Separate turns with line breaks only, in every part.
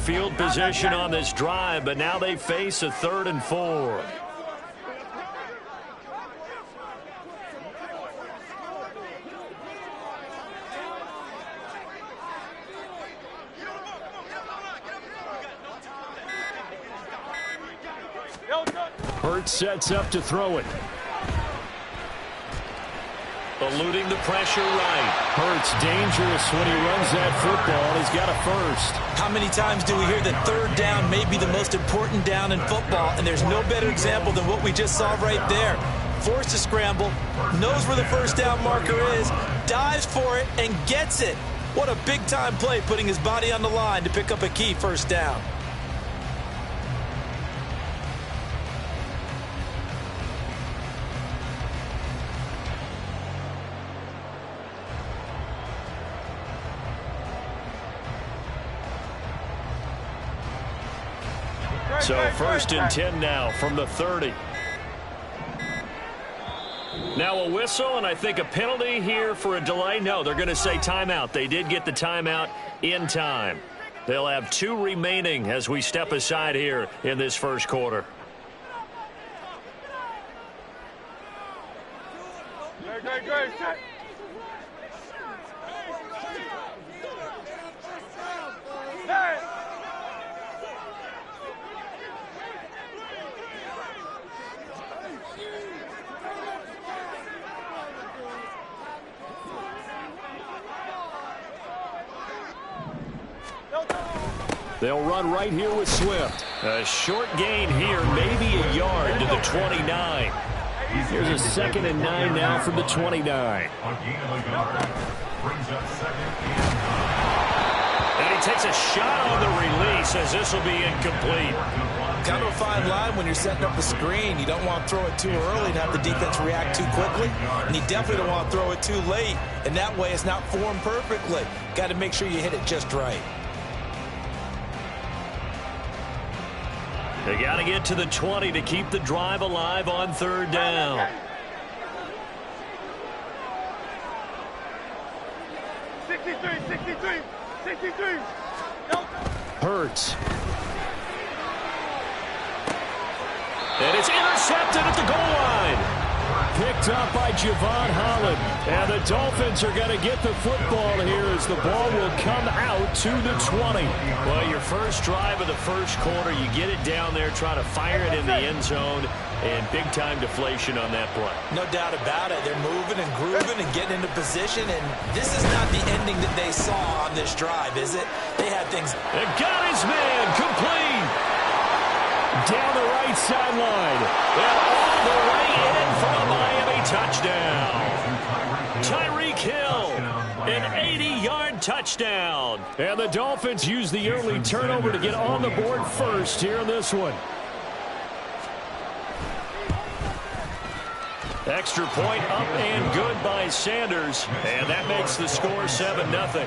field position on this drive, but now they face a 3rd and 4. Hurts sets up to throw it. Eluding the pressure right. Hurts dangerous when he runs that football. He's got a first.
How many times do we hear that 3rd down may be the most important down in football? And there's no better example than what we just saw right there. Forced to scramble, knows where the 1st down marker is, dives for it, and gets it. What a big-time play, putting his body on the line to pick up a key 1st down.
So 1st and 10 now from the 30. Now a whistle, and I think a penalty here for a delay. No, they're going to say timeout. They did get the timeout in time. They'll have 2 remaining as we step aside here in this 1st quarter.
Great.
They'll run right here with Swift. A short gain here, maybe a yard to the 29. Here's a 2nd and 9 now from the 29. And he takes a shot on the release as this will be incomplete.
Kind of a fine line when you're setting up a screen. You don't want to throw it too early and have the defense react too quickly. And you definitely don't want to throw it too late. And that way it's not formed perfectly. Got to make sure you hit it just right.
They got to get to the 20 to keep the drive alive on 3rd down.
63.
Hurts. And it's intercepted at the goal line. Picked up by Javon Holland. And the Dolphins are going to get the football here as the ball will come out to the 20. Well, your first drive of the 1st quarter, you get it down there, try to fire it in the end zone, and big-time deflation on that play.
No doubt about it. They're moving and grooving and getting into position, and this is not the ending that they saw on this drive, is it? They had things.
And got his man complete. Down the right sideline. And all the way in for a Miami touchdown. Tyreek Hill, an 80-yard touchdown. And the Dolphins use the early turnover to get on the board first here in this one. Extra point up and good by Sanders. And that makes the score 7-0.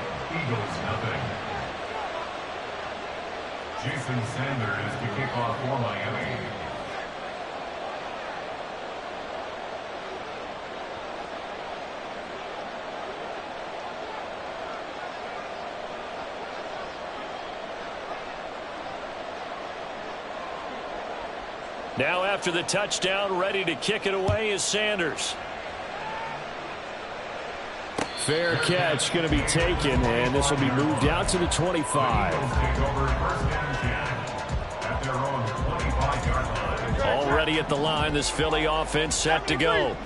Jason Sanders to kick off for Miami.
Now after the touchdown, ready to kick it away is Sanders. Fair catch going to be taken, and this will be moved out to the 25. Already at the line, this Philly offense set to go.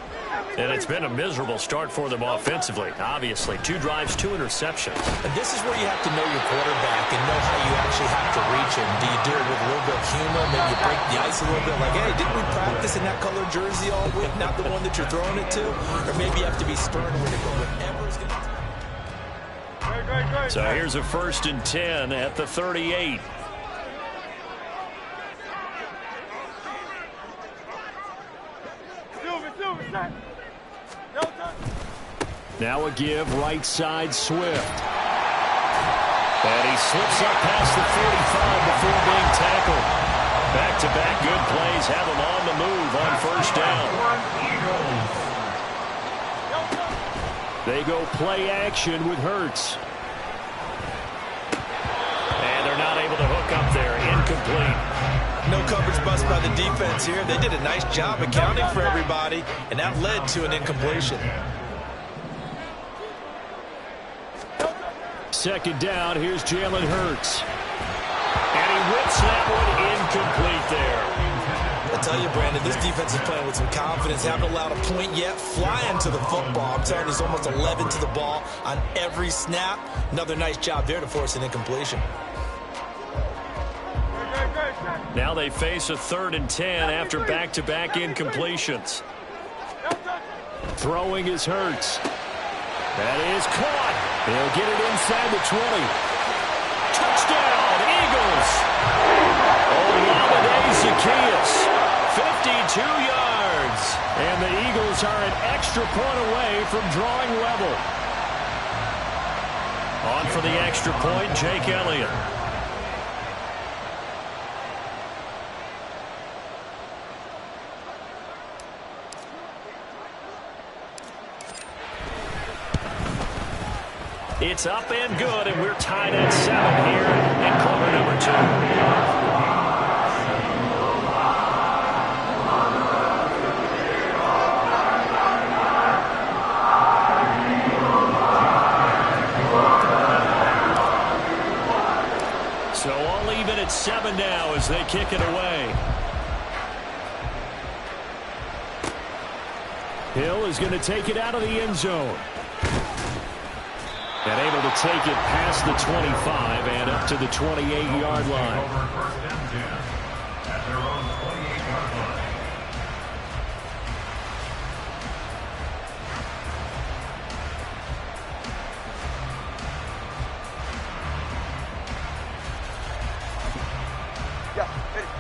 And it's been a miserable start for them offensively, obviously. 2 drives, 2 interceptions.
And this is where you have to know your quarterback and know how you actually have to reach him. Do you do it with a little bit of humor? Maybe you break the ice a little bit like, hey, didn't we practice in that colored jersey all week, not the one that you're throwing it to? Or maybe you have to be stern with it, but whatever's going to...
So here's a 1st and 10 at the 38. Now a give, right side, Swift. And he slips up past the 45 before being tackled. Back-to-back good plays have him on the move on 1st down. They go play action with Hurts. And they're not able to hook
bust by the defense here. They did a nice job accounting for everybody, and that led to an incompletion.
Second down, here's Jalen Hurts. And he whips that one incomplete there.
I tell you, Brandon, this defense is playing with some confidence. Haven't allowed a point yet. Flying to the football. I'm telling you, there's almost 11 to the ball on every snap. Another nice job there to force an incompletion.
Now they face a 3rd and 10 after back-to-back incompletions. Throwing is Hurts. That is caught. He'll get it inside the 20. Touchdown, Eagles. Olamide Zaccheaus, 52 yards. And the Eagles are an extra point away from drawing level. On for the extra point, Jake Elliott. It's up and good, and we're tied at 7 here in quarter number 2. So all even at 7 now as they kick it away. Hill is going to take it out of the end zone. And able to take it past the 25 and up to the 28-yard line.
Over 1st and 10 at their own 28-yard line.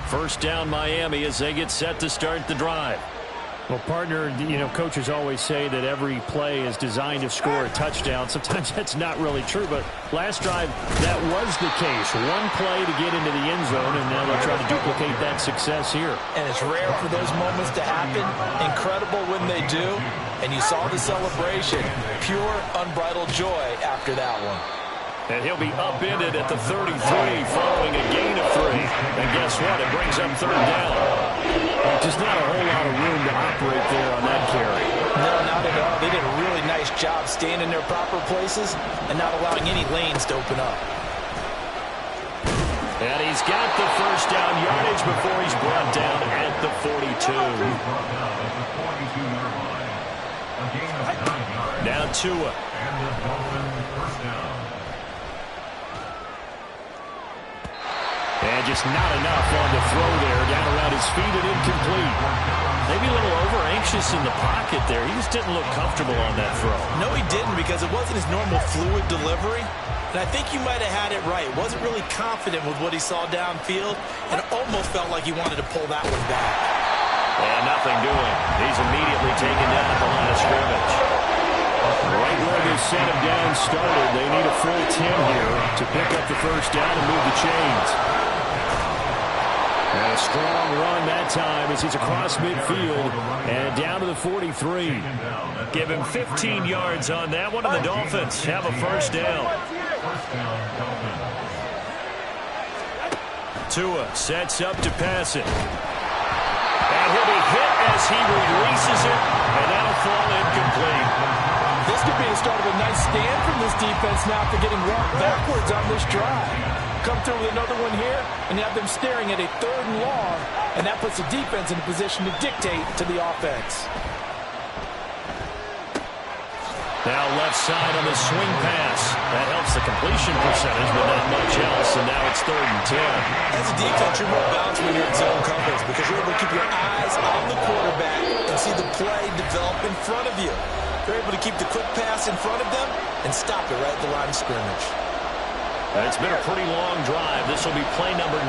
First down Miami as they get set to start the drive. Well, partner, coaches always say that every play is designed to score a touchdown. Sometimes that's not really true, but last drive, that was the case. One play to get into the end zone, and now they'll try to duplicate that success here.
And it's rare for those moments to happen. Incredible when they do. And you saw the celebration. Pure, unbridled joy after that one.
And he'll be upended at the 33 following a gain of 3. And guess what? It brings up 3rd down. Just not a whole lot of room to operate there on that carry.
No, not at all. They did a really nice job staying in their proper places and not allowing any lanes to open up.
And he's got the first down yardage before he's brought down at the 42. Now Tua.
And the Dolphins first down.
And just not enough on the throw there. Down around his feet and incomplete. Maybe a little over-anxious in the pocket there. He just didn't look comfortable on that throw.
No, he didn't, because it wasn't his normal fluid delivery. And I think you might have had it right. Wasn't really confident with what he saw downfield, and it almost felt like he wanted to pull that one back.
And nothing doing. He's immediately taken down at the line of scrimmage. Right where they set him down started, they need a full 10 here to pick up the first down and move the chains. And a strong run that time as he's across midfield and down to the 43. Give him 15 yards on that one, and the Dolphins have a first down. Tua sets up to pass it. And he'll be hit as he releases it, and that'll fall incomplete.
This could be the start of a nice stand from this defense now after getting rocked backwards on this drive. Come through with another one here, and you have them staring at a 3rd and long, and that puts the defense in a position to dictate to the offense.
Now left side on the swing pass. That helps the completion percentage, but not much else, and now it's 3rd and 10.
As a defense, you're more balanced when you're in zone coverage because you're able to keep your eyes on the quarterback and see the play develop in front of you. They're able to keep the quick pass in front of them and stop it right at the line of scrimmage.
It's been a pretty long drive. This will be play number 9,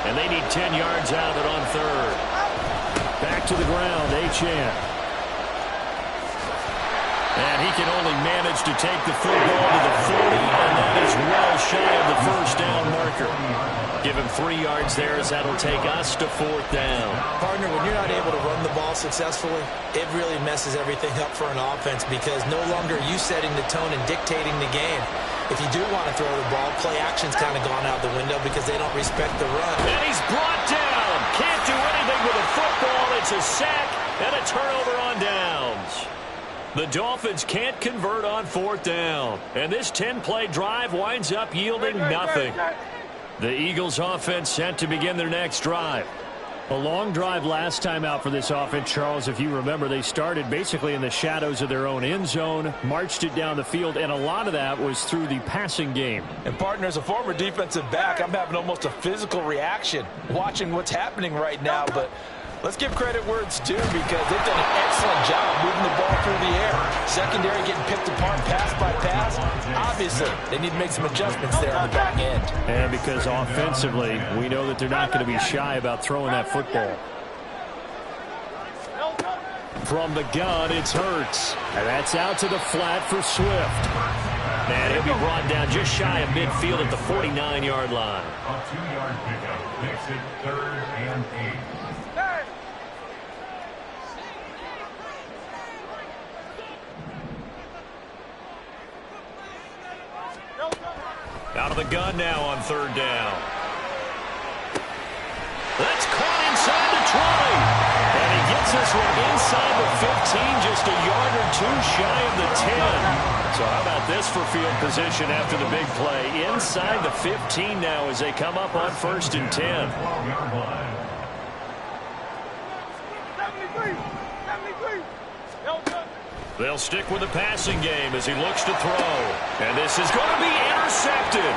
and they need 10 yards out of it on 3rd. Back to the ground, Achane. And he can only manage to take the football to the 40, and that is well shy of the first down marker. Give him 3 yards there as that'll take us to 4th down.
Partner, when you're not able to run the ball successfully, it really messes everything up for an offense because no longer are you setting the tone and dictating the game. If you do want to throw the ball, play action's kind of gone out the window because they don't respect the run.
And he's brought down. Can't The Dolphins can't convert on 4th down. And this 10-play drive winds up yielding nothing. The Eagles offense set to begin their next drive. A long drive last time out for this offense, Charles. If you remember, they started basically in the shadows of their own end zone, marched it down the field, and a lot of that was through the passing game.
And, partner, as a former defensive back, I'm having almost a physical reaction watching what's happening right now. But let's give credit where it's due because they've done an excellent job moving the ball through the air. Secondary getting picked apart pass by pass. Obviously, they need to make some adjustments there on the back end.
And because offensively, we know that they're not going to be shy about throwing that football. From the gun, it's Hurts. And that's out to the flat for Swift. And he'll be brought down just shy of midfield at the 49-yard line.
A 2-yard pickup makes it 3rd and 8.
Out of the gun now on 3rd down. That's caught inside the 20. And he gets this one inside the 15, just a yard or two shy of the 10. So how about this for field position after the big play? Inside the 15 now as they come up on 1st and 10.
73.
They'll stick with the passing game as he looks to throw. And this is going to be intercepted.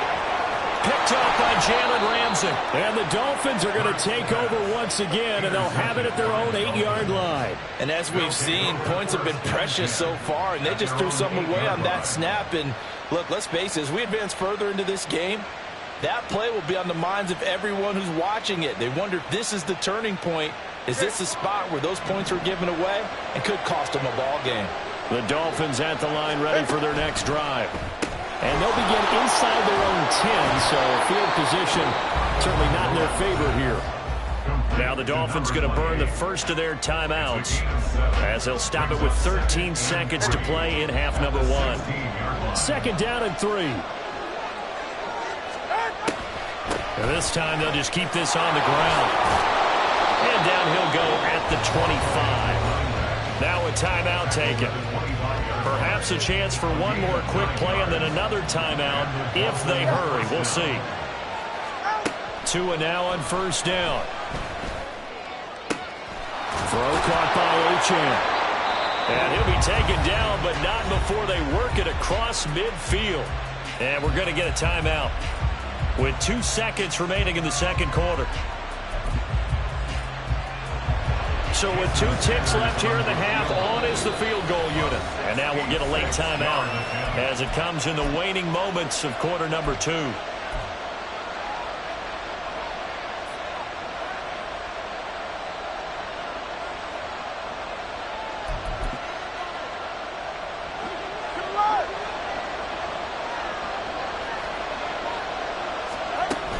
Picked up by Jalen Ramsey. And the Dolphins are going to take over once again, and they'll have it at their own 8-yard line.
And as we've seen, points have been precious so far, and they just threw something away on that snap. And look, let's face it, as we advance further into this game, that play will be on the minds of everyone who's watching it. They wonder if this is the turning point. Is this the spot where those points are given away and could cost them a ball game?
The Dolphins at the line ready for their next drive. And they'll begin inside their own 10, so field position certainly not in their favor here. Now the Dolphins going to burn the first of their timeouts as they'll stop it with 13 seconds to play in half number 1. 2nd down and 3. And this time they'll just keep this on the ground. And down he'll go at the 25. Now a timeout taken. Perhaps a chance for one more quick play and then another timeout if they hurry. We'll see. Tua now on 1st down. Throw caught by Achane. And he'll be taken down, but not before they work it across midfield. And we're going to get a timeout with 2 seconds remaining in the 2nd quarter. So with 2 ticks left here in the half, on is the field goal unit. And now we'll get a late timeout as it comes in the waning moments of quarter number 2.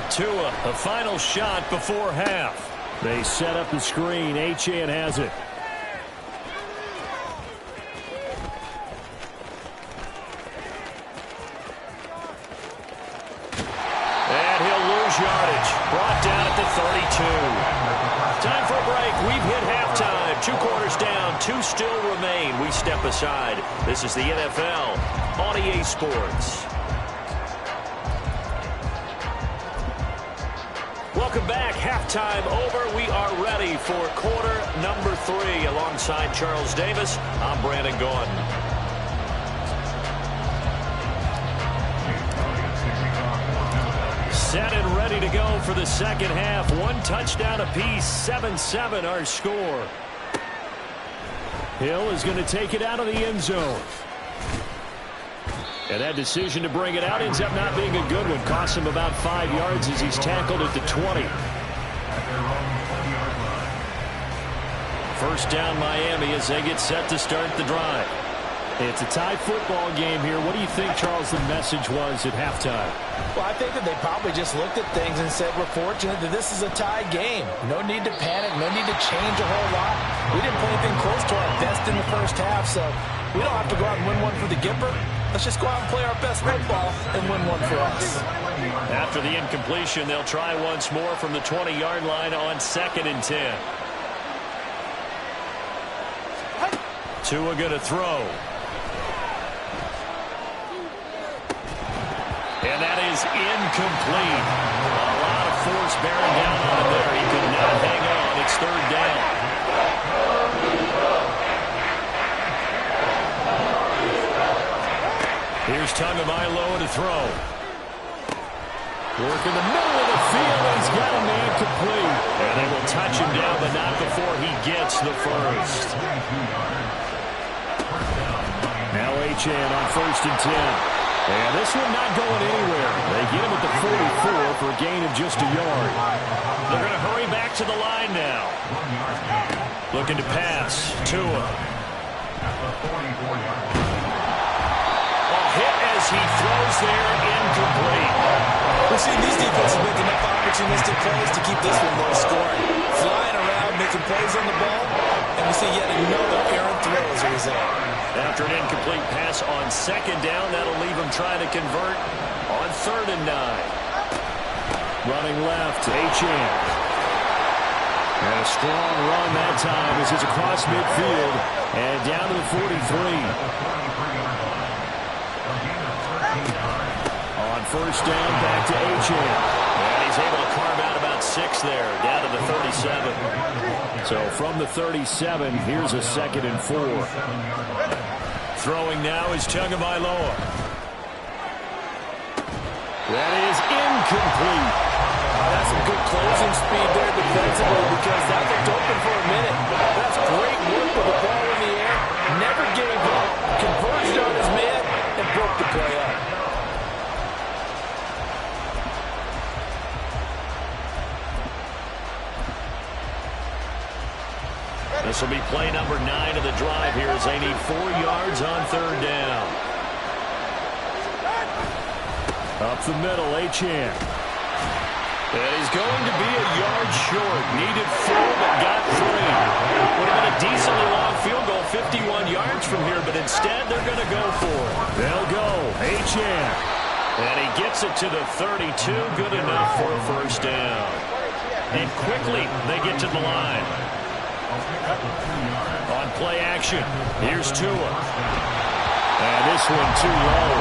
Tua, a final shot before half. They set up the screen. Achane has it. And he'll lose yardage. Brought down at the 32. Time for a break. We've hit halftime. 2 quarters down. 2 still remain. We step aside. This is the NFL on EA Sports. Welcome back. Halftime over. We are ready for quarter number 3. Alongside Charles Davis, I'm Brandon Gaudin. Set and ready to go for the second half. 1 touchdown apiece. 7-7 our score. Hill is going to take it out of the end zone. And that decision to bring it out ends up not being a good one. Costs him about 5 yards as he's tackled at the 20. 1st down Miami as they get set to start the drive. It's a tie football game here. What do you think, Charles, the message was at halftime?
Well, I think that they probably just looked at things and said, we're fortunate that this is a tie game. No need to panic. No need to change a whole lot. We didn't play anything close to our best in the first half, so we don't have to go out and win one for the Gipper. Let's just go out and play our best football and win one for us.
After the incompletion, they'll try once more from the 20-yard line on 2nd and 10. Tua going to throw. And that is incomplete. A lot of force bearing down on him there. He could not hang on. It's third down. Here's Tagovailoa to throw. Work in the middle of the field. He's got a man complete. And they will touch him down, but not before he gets the first. Now Achane on 1st and 10. And this one not going anywhere. They get him at the 44 for a gain of just a yard. They're going to hurry back to the line now. Looking to pass. Tua. A hit as he throws there, incomplete.
We're seeing these defenses make enough opportunistic plays to keep this one low scoring. Flying around, making plays on the ball, and we see yet another errant throw as a result.
After an incomplete pass on 2nd down, that'll leave him trying to convert on 3rd and 9. Running left, Achane. And a strong run that time as he's across midfield and down to the 43. On 1st down, back to Achane. And he's able to carve out about 6 there, down to the 37. So from the 37, here's a 2nd and 4. Throwing now is Tagovailoa. That is incomplete.
That's some good closing speed there defensively because that looked open for a minute. That's great work with the ball in the air. Never gave up. Converged on his man and broke the play up.
This will be play number 9 of the drive here as they need 4 yards on 3rd down. Up the middle, Achane. And he's going to be a yard short. Needed 4, but got 3. Would have been a decently long field goal, 51 yards from here, but instead they're going to go for it. They'll go, Achane. And he gets it to the 32, good enough for a 1st down. And quickly they get to the line. On play action, here's Tua. And this one too low.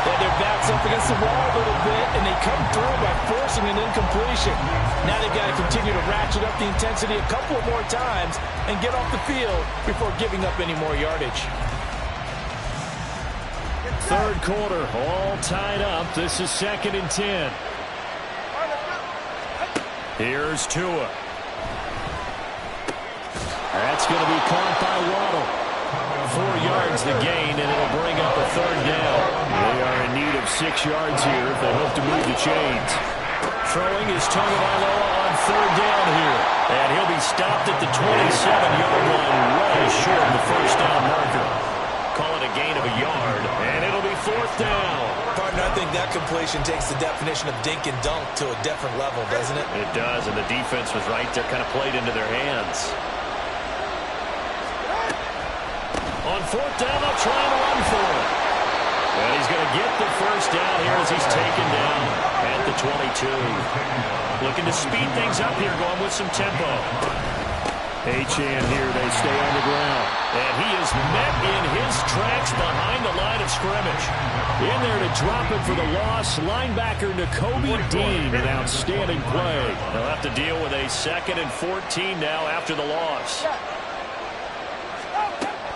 Yeah, their backs up against the wall a little bit, and they come through by forcing an incompletion. Now they've got to continue to ratchet up the intensity a couple of more times and get off the field before giving up any more yardage.
3rd quarter, all tied up. This is 2nd and 10. Here's Tua. That's going to be caught by Waddle. 4 yards the gain, and it'll bring up a 3rd down. They are in need of 6 yards here if they hope to move the chains. Throwing is Tagovailoa on 3rd down here. And he'll be stopped at the 27-yard line, right short of the 1st down marker. Call it a gain of a yard, and it'll be 4th down.
Partner, I think that completion takes the definition of dink and dunk to a different level, doesn't it?
It does, and the defense was right there, kind of played into their hands. On 4th down, they'll try and run for it. And he's going to get the 1st down here as he's taken down at the 22. Looking to speed things up here, going with some tempo. Achane here, they stay on the ground. And he is met in his tracks behind the line of scrimmage. In there to drop it for the loss, linebacker Nakobe Dean, an outstanding play. They'll have to deal with a 2nd and 14 now after the loss.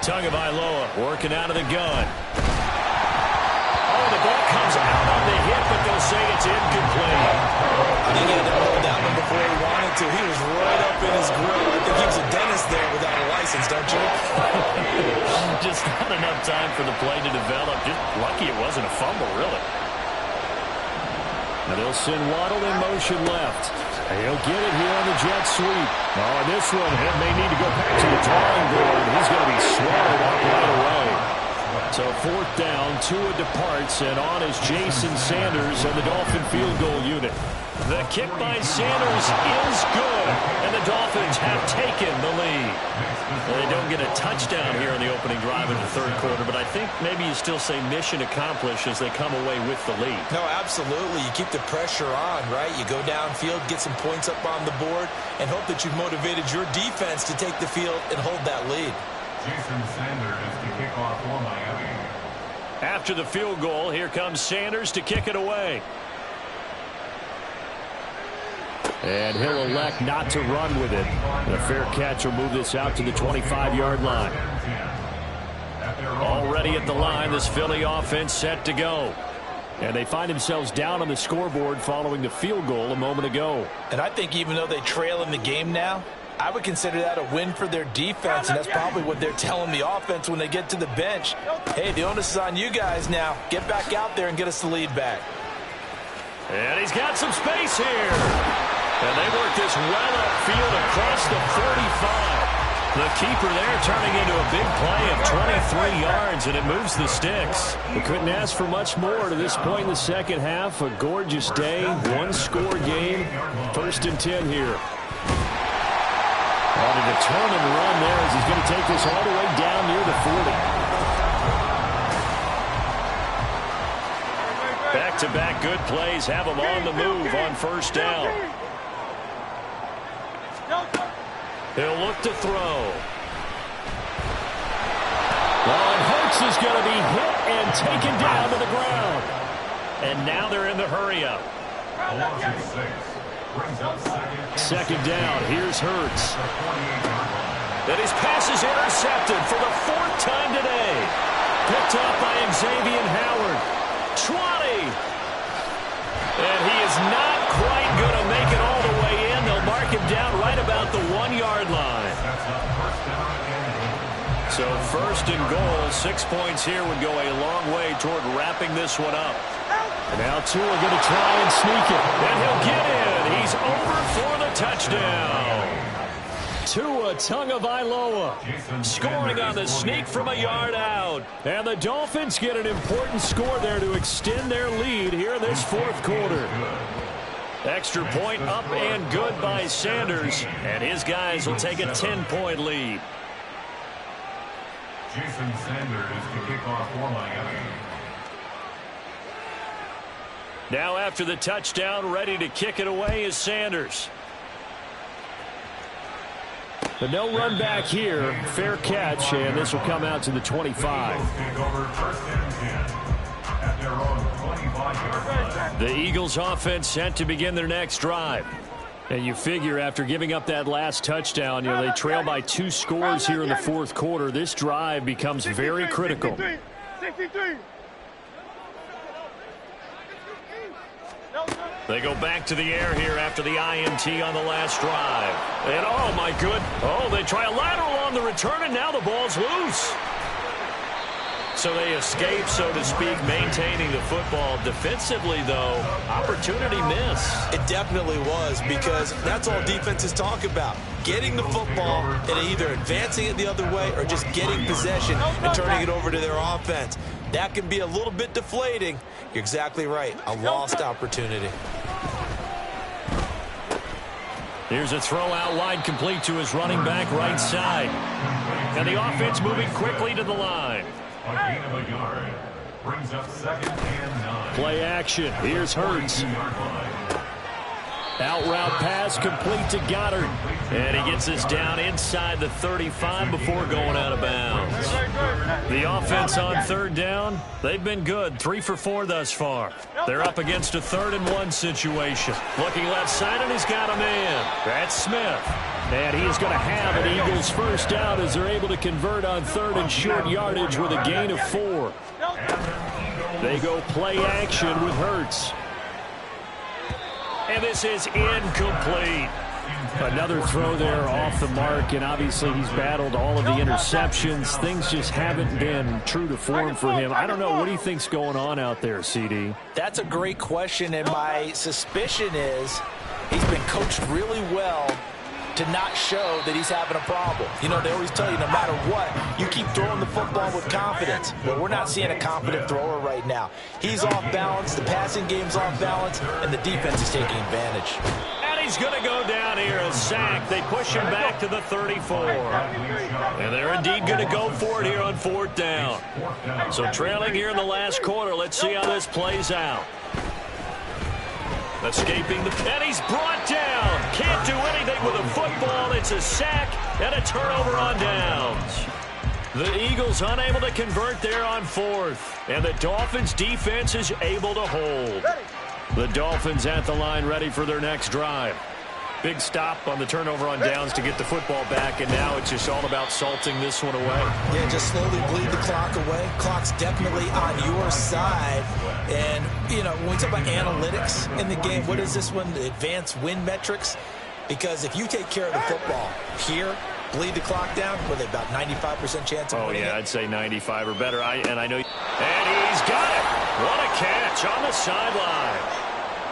Tagovailoa working out of the gun. Oh, the ball comes out on the hit, but they'll say it's incomplete.
I think he had to hold down him before he wanted to. He was right up in his grill. I think he was a dentist there without a license, don't you?
Just not enough time for the play to develop. Just lucky it wasn't a fumble, really. Now they'll send Waddle in motion left. He'll get it here on the jet sweep. Oh, this one, it may need to go back to the drawing board. He's going to be swallowed up right away. So 4th down, Tua departs, and on is Jason Sanders and the Dolphin field goal unit. The kick by Sanders is good, and the Dolphins have taken the lead. Well, they don't get a touchdown here in the opening drive of the 3rd quarter, but I think maybe you still say mission accomplished as they come away with the lead.
No, absolutely. You keep the pressure on, right? You go downfield, get some points up on the board, and hope that you've motivated your defense to take the field and hold that lead.
Jason Sanders to kick off for Miami.
After the field goal, here comes Sanders to kick it away. And he'll elect not to run with it. A fair catch will move this out to the 25-yard line. Already at the line, this Philly offense set to go. And they find themselves down on the scoreboard following the field goal a moment ago.
And I think even though they trail in the game now, I would consider that a win for their defense, and that's probably what they're telling the offense when they get to the bench. Hey, the onus is on you guys now. Get back out there and get us the lead back.
And he's got some space here. And they work this well upfield across the 45. The keeper there turning into a big play of 23 yards, and it moves the sticks. We couldn't ask for much more to this point in the second half. A gorgeous day, one-score game. 1st and 10 here. On a determined run there as he's going to take this all the way down near the 40. Back-to-back good plays have him on the move on 1st down. He'll look to throw. Well, and Hurts is going to be hit and taken down to the ground. And now they're in the hurry-up. 2nd down. Here's Hurts. And his pass is intercepted for the 4th time today. Picked up by Xavier Howard. 20. And he is not quite going to make it all the way in. They'll mark him down right about the 1-yard line. So 1st and goal, 6 points here would go a long way toward wrapping this one up. And now Tua going to try and sneak it. And he'll get in. He's over for the touchdown. Tua Tagovailoa scoring on the sneak from a yard out. And the Dolphins get an important score there to extend their lead here in this 4th quarter. Extra point up and good by Sanders. And his guys will take a 10-point lead.
Jason Sanders to kick off for Miami.
Now after the touchdown, ready to kick it away is Sanders. But no run back here. Fair catch, and this will come out to the 25. The Eagles offense set to begin their next drive. And you figure after giving up that last touchdown, they trail by 2 scores here in the 4th quarter. This drive becomes very critical.
63.
They go back to the air here after the INT on the last drive. And oh my good. Oh, they try a lateral on the return, and now the ball's loose. So they escape, so to speak, maintaining the football. Defensively, though, opportunity miss.
It definitely was, because that's all defenses talk about. Getting the football and either advancing it the other way or just getting possession and turning it over to their offense. That can be a little bit deflating. You're exactly right. A lost opportunity.
Here's a throw out wide, complete to his running back right side. And the offense moving quickly to the line.
A gain of a yard. Brings up 2nd and 9.
Play action. Here's Hurts. Out route pass complete to Goddard. And he gets us down inside the 35 before going out of bounds. The offense on 3rd down, they've been good. 3 for 4 thus far. They're up against a 3rd and 1 situation. Looking left side, and he's got a man. That's Smith. And he is going to have an Eagles 1st down as they're able to convert on 3rd and short yardage with a gain of 4. They go play action with Hurts. And this is incomplete. Another throw there off the mark, and obviously he's battled all of the interceptions. Things just haven't been true to form for him. I don't know. What do you think's going on out there, CD?
That's a great question, and my suspicion is he's been coached really well to not show that he's having a problem. They always tell you no matter what, you keep throwing the football with confidence. But we're not seeing a confident thrower right now. He's off balance, the passing game's off balance, and the defense is taking advantage.
And he's going to go down here, a sack. They push him back to the 34. And they're indeed going to go for it here on 4th down. So trailing here in the last quarter, let's see how this plays out. Escaping the and he's brought down. Can't do anything with a football. It's a sack and a turnover on downs. The Eagles unable to convert there on 4th. And the Dolphins defense is able to hold. The Dolphins at the line ready for their next drive. Big stop on the turnover on downs to get the football back, and now it's just all about salting this one away.
Yeah, just slowly bleed the clock away. Clock's definitely on your side. And, you know, when we talk about analytics in the game, what is this one? The advanced win metrics? Because if you take care of the football here, bleed the clock down, what are they, about 95% chance of winning it?
I'd say 95 or better. And he's got it. What a catch on the sideline.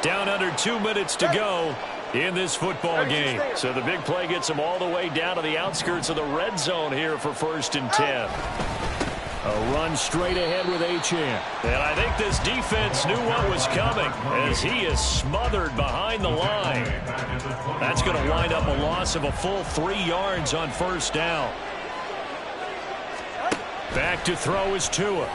Down under 2 minutes to go in this football game. So the big play gets them all the way down to the outskirts of the red zone here for 1st and 10. A run straight ahead with Achane. And I think this defense knew what was coming as he is smothered behind the line. That's going to wind up a loss of a full 3 yards on 1st down. Back to throw is Tua.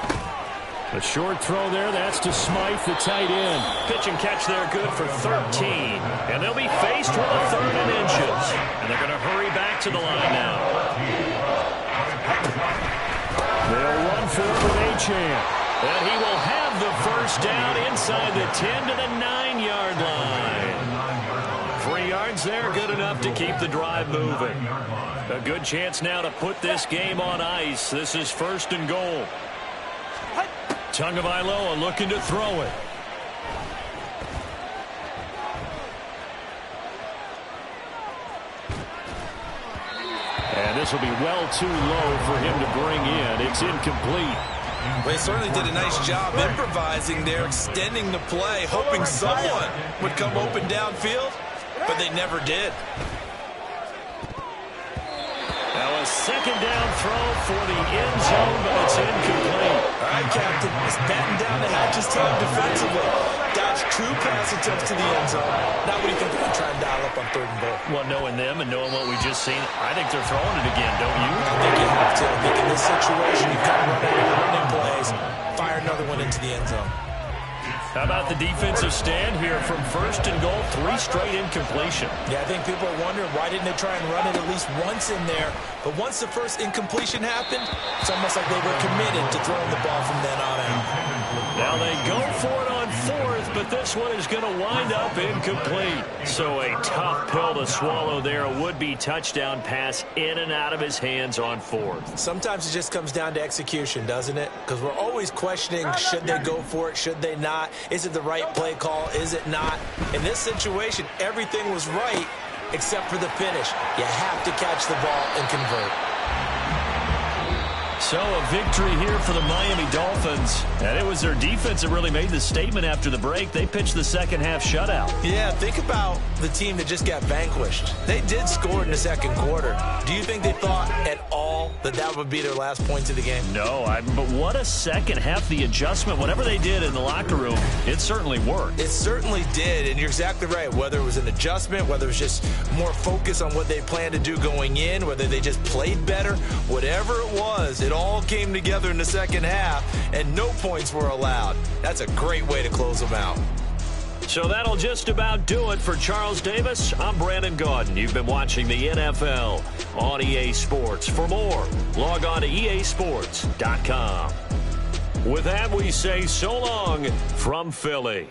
A short throw there. That's to Smythe, the tight end. Pitch and catch there good for 13. And they'll be faced with a 3rd and inches. And they're going to hurry back to the line now. They'll run for it with Achane. And he will have the 1st down inside the 10 to the 9-yard line. 3 yards there, good enough to keep the drive moving. A good chance now to put this game on ice. This is 1st and goal. Tagovailoa looking to throw it. And this will be well too low for him to bring in. It's incomplete.
Well, he certainly did a nice job improvising there, extending the play, hoping someone would come open downfield, but they never did.
Now a 2nd down throw for the end zone, but it's incomplete.
All right, Captain, it's batting down the hatches time defensively. Dodge 2 pass attempts to the end zone. Now what do you think they're going to try and dial up on 3rd and goal?
Well, knowing them and knowing what we just seen, I think they're throwing it again, don't you?
I think you have to. I think in this situation, you've got to run out of running plays, fire another one into the end zone.
How about the defensive stand here from 1st and goal, 3 straight incompletion.
Yeah, I think people are wondering why didn't they try and run it at least once in there. But once the first incompletion happened, it's almost like they were committed to throwing the ball from then on out.
Now they go for it on 4th, but this one is going to wind up incomplete. So a tough pill to swallow there. A would-be touchdown pass in and out of his hands on 4th.
Sometimes it just comes down to execution, doesn't it? Because we're always questioning, should they go for it, should they not? Is it the right play call? Is it not? In this situation, everything was right except for the finish. You have to catch the ball and convert.
So a victory here for the Miami Dolphins. And it was their defense that really made the statement after the break. They pitched the second half shutout.
Yeah, think about the team that just got vanquished. They did score in the second quarter. Do you think they thought at all that that would be their last points of the game?
No, but what a second half. The adjustment, whatever they did in the locker room, it certainly worked.
It certainly did, and you're exactly right. Whether it was an adjustment, whether it was just more focus on what they planned to do going in, whether they just played better, whatever it was, it all came together in the second half, and no points were allowed. That's a great way to close them out.
So that'll just about do it for Charles Davis. I'm Brandon Gaudin. You've been watching the NFL on EA Sports. For more, log on to easports.com. With that, we say so long from Philly.